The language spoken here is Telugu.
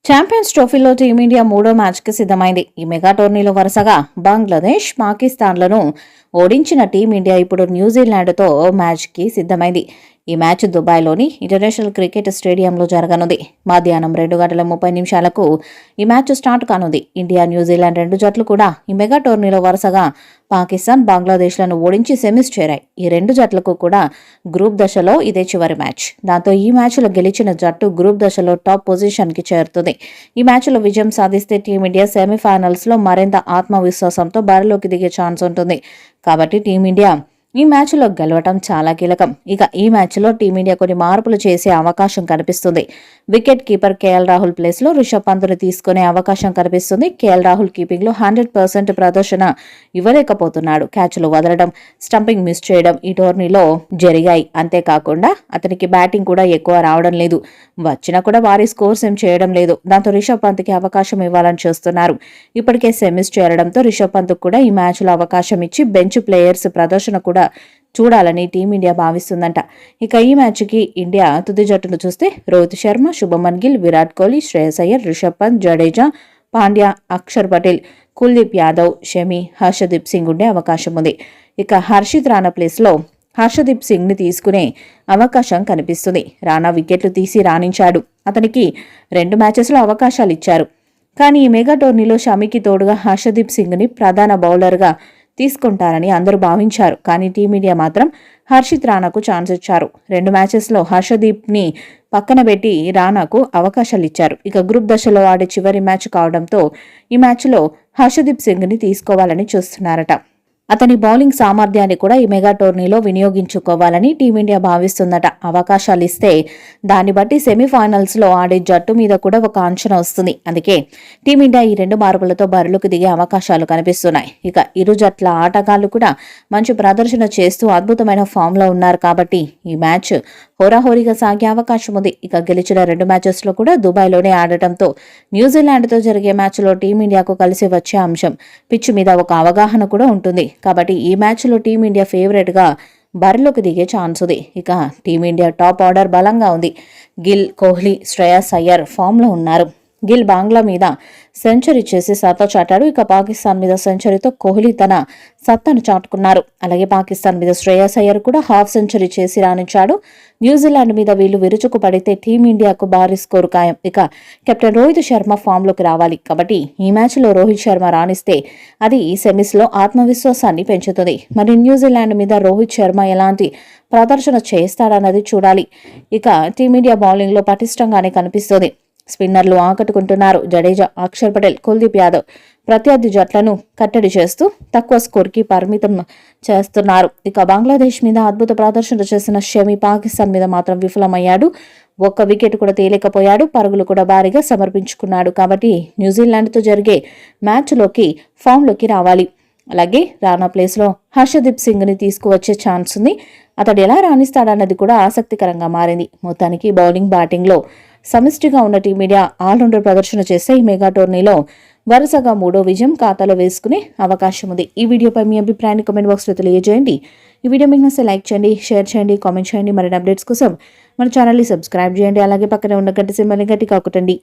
ఛాంపియన్స్ ట్రోఫీలో టీమిండియా మూడో మ్యాచ్కి సిద్ధమైంది. ఈ మెగా టోర్నీలో వరుసగా బంగ్లాదేశ్, పాకిస్తాన్లను ఓడించిన టీమిండియా ఇప్పుడు న్యూజిలాండ్తో మ్యాచ్కి సిద్ధమైంది. ఈ మ్యాచ్ దుబాయ్లోని ఇంటర్నేషనల్ క్రికెట్ స్టేడియంలో జరగనుంది. మధ్యాహ్నం 2:30 ఈ మ్యాచ్ స్టార్ట్ కానుంది. ఇండియా, న్యూజిలాండ్ రెండు జట్లు కూడా ఈ మెగా టోర్నీలో వరుసగా పాకిస్తాన్, బంగ్లాదేశ్లను ఓడించి సెమీస్ చేరాయి. ఈ రెండు జట్లకు కూడా గ్రూప్ దశలో ఇదే చివరి మ్యాచ్. దాంతో ఈ మ్యాచ్లో గెలిచిన జట్టు గ్రూప్ దశలో టాప్ పొజిషన్కి చేరుతుంది. ఈ మ్యాచ్లో విజయం సాధిస్తే టీమిండియా సెమీఫైనల్స్లో మరింత ఆత్మవిశ్వాసంతో బరిలోకి దిగే ఛాన్స్ ఉంటుంది. కాబట్టి టీమిండియా ఈ మ్యాచ్లో గెలవటం చాలా కీలకం. ఇక ఈ మ్యాచ్లో టీమిండియా కొన్ని మార్పులు చేసే అవకాశం కనిపిస్తుంది. వికెట్ కీపర్ కేఎల్ రాహుల్ ప్లేస్లో రిషబ్ పంత్ను తీసుకునే అవకాశం కనిపిస్తుంది. కేఎల్ రాహుల్ కీపింగ్లో 100% ప్రదర్శన ఇవ్వలేకపోతున్నాడు. క్యాచ్లు వదలడం, స్టంపింగ్ మిస్ చేయడం ఈ టోర్నీలో జరిగాయి. అంతేకాకుండా అతనికి బ్యాటింగ్ కూడా ఎక్కువ రావడం లేదు. వచ్చినా కూడా భారీ స్కోర్స్ ఏం చేయడం లేదు. దాంతో రిషబ్ పంత్కి అవకాశం ఇవ్వాలని చూస్తున్నారు. ఇప్పటికే సెమీస్ చేరడంతో రిషబ్ పంత్కు కూడా ఈ మ్యాచ్లో అవకాశం ఇచ్చి బెంచ్ ప్లేయర్స్ ప్రదర్శన కూడా చూడాలని టీమిండియా భావిస్తుందంట. ఇక ఈ మ్యాచ్కి ఇండియా తుది జట్టును చూస్తే రోహిత్ శర్మ, శుభమన్ గిల్, విరాట్ కోహ్లీ, శ్రేయస్ అయ్యర్, రిషబ్ పంత్, జడేజా, పాండ్యా, అక్షర్ పటేల్, కుల్దీప్ యాదవ్, షమి, హర్షదీప్ సింగ్ ఉండే అవకాశం ఉంది. ఇక హర్షిత్ రాణా ప్లేస్లో హర్షదీప్ సింగ్ ని తీసుకునే అవకాశం కనిపిస్తుంది. రాణా వికెట్లు తీసి రాణించాడు. అతనికి 2 మ్యాచెస్లో అవకాశాలు ఇచ్చారు. కానీ ఈ మెగా టోర్నీలో షమికి తోడుగా హర్షదీప్ సింగ్ ని ప్రధాన బౌలర్గా తీసుకుంటారని అందరూ భావించారు. కానీ టీమిండియా మాత్రం హర్షిత్ రాణాకు ఛాన్స్ ఇచ్చారు. 2 మ్యాచెస్లో హర్షదీప్ని పక్కన పెట్టి రాణాకు అవకాశాలు ఇచ్చారు. ఇక గ్రూప్ దశలో ఆడే చివరి మ్యాచ్ కావడంతో ఈ మ్యాచ్లో హర్షదీప్ సింగ్ని తీసుకోవాలని చూస్తున్నారట. అతని బౌలింగ్ సామర్థ్యాన్ని కూడా ఈ మెగా టోర్నీలో వినియోగించుకోవాలని టీమిండియా భావిస్తుందట. అవకాశాలు ఇస్తే దాన్ని బట్టి సెమీఫైనల్స్లో ఆడే జట్టు మీద కూడా ఒక అంచనా వస్తుంది. అందుకే టీమిండియా ఈ 2 మార్పులతో బరిలోకి దిగే అవకాశాలు కనిపిస్తున్నాయి. ఇక ఇరు జట్ల ఆటగాళ్లు కూడా మంచి ప్రదర్శన చేస్తూ అద్భుతమైన ఫామ్లో ఉన్నారు. కాబట్టి ఈ మ్యాచ్ హోరాహోరీగా సాగే అవకాశం ఉంది. ఇక గెలిచిన 2 మ్యాచెస్లో కూడా దుబాయ్లోనే ఆడటంతో న్యూజిలాండ్తో జరిగే మ్యాచ్లో టీమిండియాకు కలిసి వచ్చే అంశం పిచ్ మీద ఒక అవగాహన కూడా ఉంటుంది. కాబట్టి ఈ మ్యాచ్లో టీమిండియా ఫేవరెట్గా బరిలోకి దిగే ఛాన్స్ ఉంది. ఇక టీమిండియా టాప్ ఆర్డర్ బలంగా ఉంది. గిల్, కోహ్లీ, శ్రేయస్ అయ్యర్ ఫామ్లో ఉన్నారు. గిల్ బంగ్లా మీద సెంచరీ చేసి సత్తా చాటాడు. ఇక పాకిస్తాన్ మీద సెంచరీతో కోహ్లీ తన సత్తాను చాటుకున్నారు. అలాగే పాకిస్తాన్ మీద శ్రేయస్ అయ్యర్ కూడా హాఫ్ సెంచరీ చేసి రాణించాడు. న్యూజిలాండ్ మీద వీళ్ళు విరుచుకు పడితే టీమిండియాకు భారీ స్కోరు ఖాయం. ఇక కెప్టెన్ రోహిత్ శర్మ ఫామ్లోకి రావాలి. కాబట్టి ఈ మ్యాచ్లో రోహిత్ శర్మ రాణిస్తే అది ఈ సెమీస్లో ఆత్మవిశ్వాసాన్ని పెంచుతుంది. మరి న్యూజిలాండ్ మీద రోహిత్ శర్మ ఎలాంటి ప్రదర్శన చేస్తాడన్నది చూడాలి. ఇక టీమిండియా బౌలింగ్లో పటిష్టంగానే కనిపిస్తుంది. స్పిన్నర్లు ఆకట్టుకుంటున్నారు. జడేజా, అక్షర్ పటేల్, కుల్దీప్ యాదవ్ ప్రత్యర్థి జట్లను కట్టడి చేస్తూ తక్కువ స్కోర్కి పరిమితం చేస్తున్నారు. ఇక బంగ్లాదేశ్ మీద అద్భుత ప్రదర్శన చేసిన షమి పాకిస్తాన్ మీద మాత్రం విఫలమయ్యాడు. 1 వికెట్ కూడా తేలేకపోయాడు. పరుగులు కూడా భారీగా సమర్పించుకున్నాడు. కాబట్టి న్యూజిలాండ్తో జరిగే మ్యాచ్లోకి ఫామ్లోకి రావాలి. అలాగే రాణా ప్లేస్లో హర్షదీప్ సింగ్ని తీసుకువచ్చే ఛాన్స్ ఉంది. అతడు ఎలా రాణిస్తాడన్నది కూడా ఆసక్తికరంగా మారింది. మొత్తానికి బౌలింగ్, బ్యాటింగ్లో సమిష్టిగా ఉన్న టీమిండియా ఆల్రౌండర్ ప్రదర్శన చేస్తే ఈ మెగా టోర్నీలో వరుసగా 3వ విజయం ఖాతాలో వేసుకునే అవకాశం ఉంది. ఈ వీడియోపై మీ అభిప్రాయాన్ని కామెంట్ బాక్స్లో తెలియజేయండి. ఈ వీడియో మీకు నచ్చితే లైక్ చేయండి, షేర్ చేయండి, కామెంట్ చేయండి. మరిన్ని అప్డేట్స్ కోసం మన ఛానల్ని సబ్స్క్రైబ్ చేయండి. అలాగే పక్కనే ఉన్న గంట సింబల్ని గట్టిగా కొట్టండి.